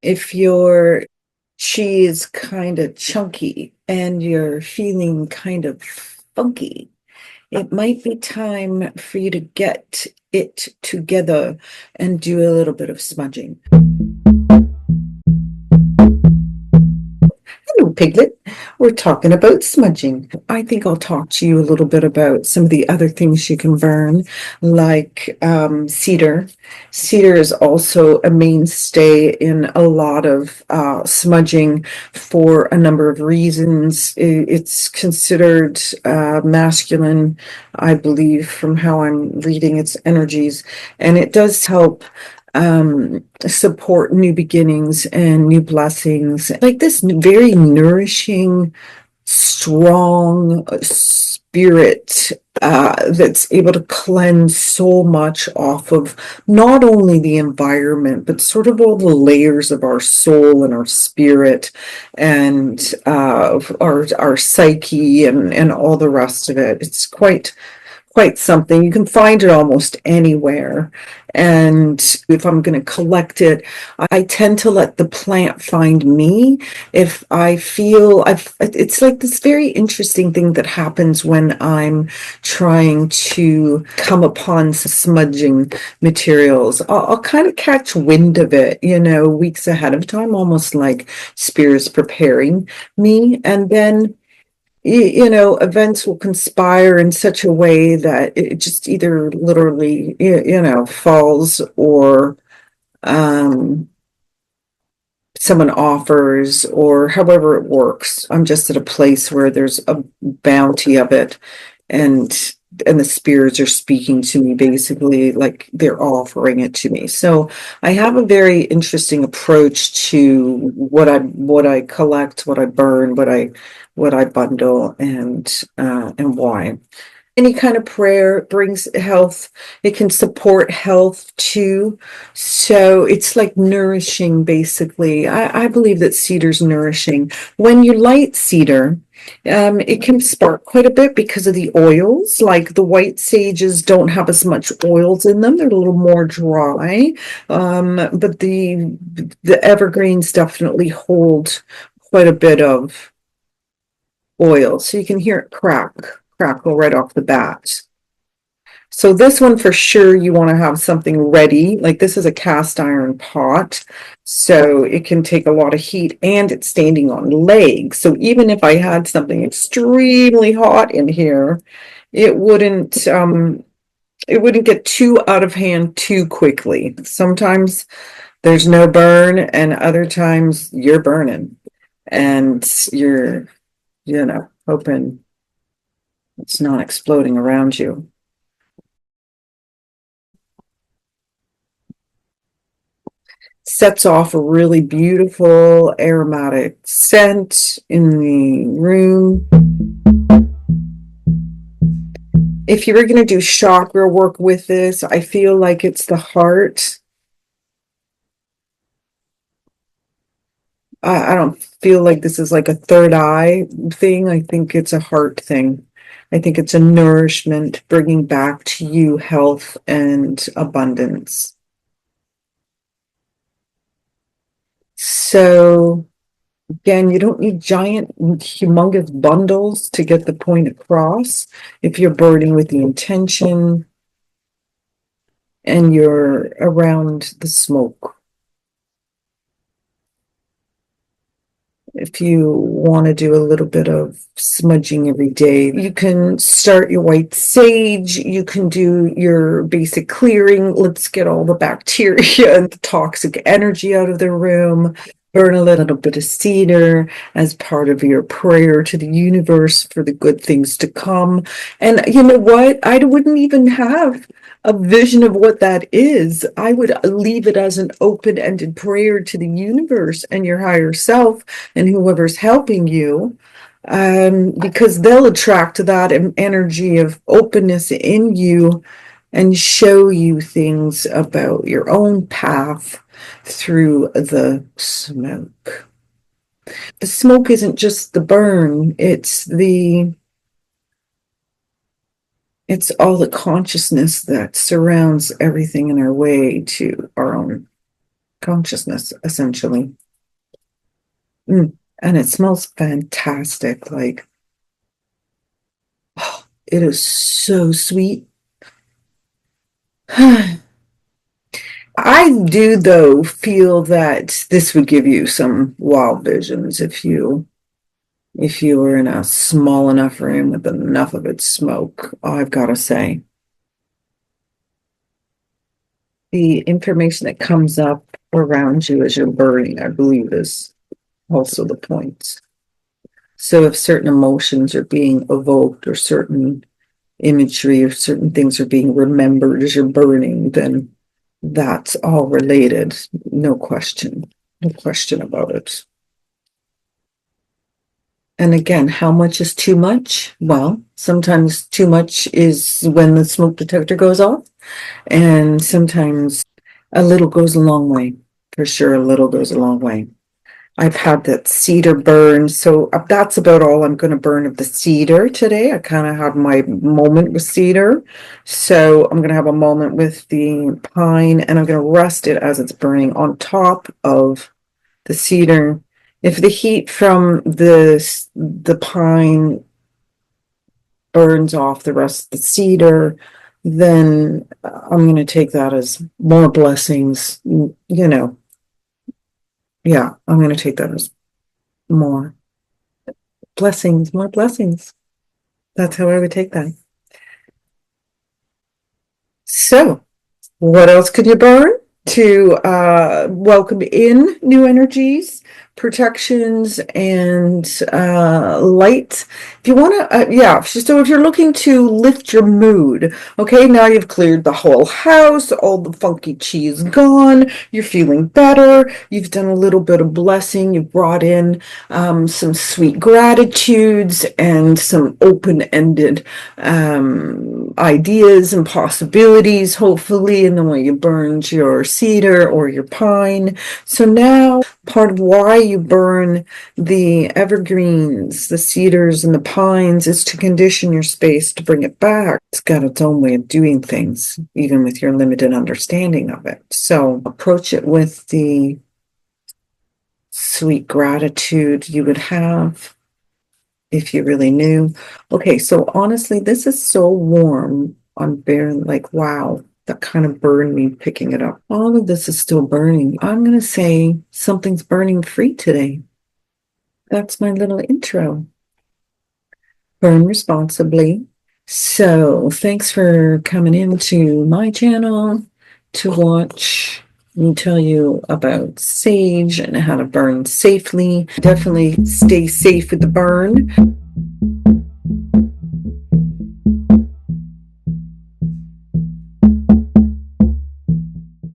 If your chi is kind of chunky and you're feeling kind of funky, it might be time for you to get it together and do a little bit of smudging. Hello, Piglet. We're talking about smudging. I think I'll talk to you a little bit about some of the other things you can burn, like cedar. Cedar is also a mainstay in a lot of smudging for a number of reasons. It's considered masculine, I believe, from how I'm reading its energies, and it does help support new beginnings and new blessings. Like this very nourishing, strong spirit that's able to cleanse so much off of not only the environment, but sort of all the layers of our soul and our spirit and our psyche and all the rest of it. It's quite something. You can find it almost anywhere. And if I'm going to collect it, I tend to let the plant find me. If I feel it's like this very interesting thing that happens when I'm trying to come upon smudging materials. I'll kind of catch wind of it, weeks ahead of time, almost like spirits preparing me. And then events will conspire in such a way that it just either literally, falls or um, someone offers or however it works. I'm just at a place where there's a bounty of it and the spirits are speaking to me basically like they're offering it to me. So I have a very interesting approach to what I collect, what I burn, what I bundle, and why. Any kind of prayer brings health. It can support health too. So it's like nourishing, basically. I believe that cedar's nourishing. When you light cedar, it can spark quite a bit because of the oils. Like the white sages don't have as much oils in them; they're a little more dry. But the evergreens definitely hold quite a bit of oil, so you can hear it crackle right off the bat. So this one for sure you want to have something ready. Like this is a cast iron pot, so it can take a lot of heat and it's standing on legs. So even if I had something extremely hot in here, it wouldn't get too out of hand too quickly. Sometimes there's no burn and other times you're burning and you're, hoping it's not exploding around you. Sets off a really beautiful aromatic scent in the room. If you were going to do chakra work with this, I feel like it's the heart. I don't feel like this is like a third eye thing. I think it's a heart thing. I think it's a nourishment bringing back to you health and abundance. So again, you don't need giant, humongous bundles to get the point across. If you're burning with the intention and you're around the smoke. If you want to do a little bit of smudging every day, you can start your white sage. You can do your basic clearing. Let's get all the bacteria and the toxic energy out of the room. Burn a little bit of cedar as part of your prayer to the universe for the good things to come. And you know what? I wouldn't even have a vision of what that is. I would leave it as an open-ended prayer to the universe and your higher self and whoever's helping you, because they'll attract that energy of openness in you and show you things about your own path through the smoke. The smoke isn't just the burn, it's all the consciousness that surrounds everything in our way to our own consciousness, essentially. And it smells fantastic. Like, oh, it is so sweet. I do, though, feel that this would give you some wild visions if you were in a small enough room with enough of its smoke, I've got to say. The information that comes up around you as you're burning, I believe, is also the point. So if certain emotions are being evoked or certain imagery or certain things are being remembered as you're burning, then that's all related. No question. No question about it. And again, how much is too much? Well, sometimes too much is when the smoke detector goes off, and sometimes a little goes a long way. For sure, a little goes a long way. I've had that cedar burn, so that's about all I'm going to burn of the cedar today. I kind of had my moment with cedar, so I'm going to have a moment with the pine, and I'm going to rest it as it's burning on top of the cedar. If the heat from the pine burns off the rest of the cedar, then I'm going to take that as more blessings. Yeah, I'm going to take that as more blessings, more blessings. That's how I would take that. So, what else could you burn to welcome in new energies, protections, and light? If you want to, yeah, so if you're looking to lift your mood, okay, now you've cleared the whole house, all the funky chi is gone, you're feeling better, you've done a little bit of blessing, you've brought in some sweet gratitudes and some open-ended ideas and possibilities, hopefully, in the way you burned your cedar or your pine. So now part of why you burn the evergreens, the cedars and the pines is to condition your space to bring it back. It's got its own way of doing things, even with your limited understanding of it. So approach it with the sweet gratitude you would have if you really knew. Okay, so honestly, this is so warm on bare, like, wow, that kind of burned me picking it up. All of this is still burning. I'm going to say something's burning free today. That's my little intro. Burn responsibly. So thanks for coming into my channel to watch me tell you about sage and how to burn safely. Definitely stay safe with the burn.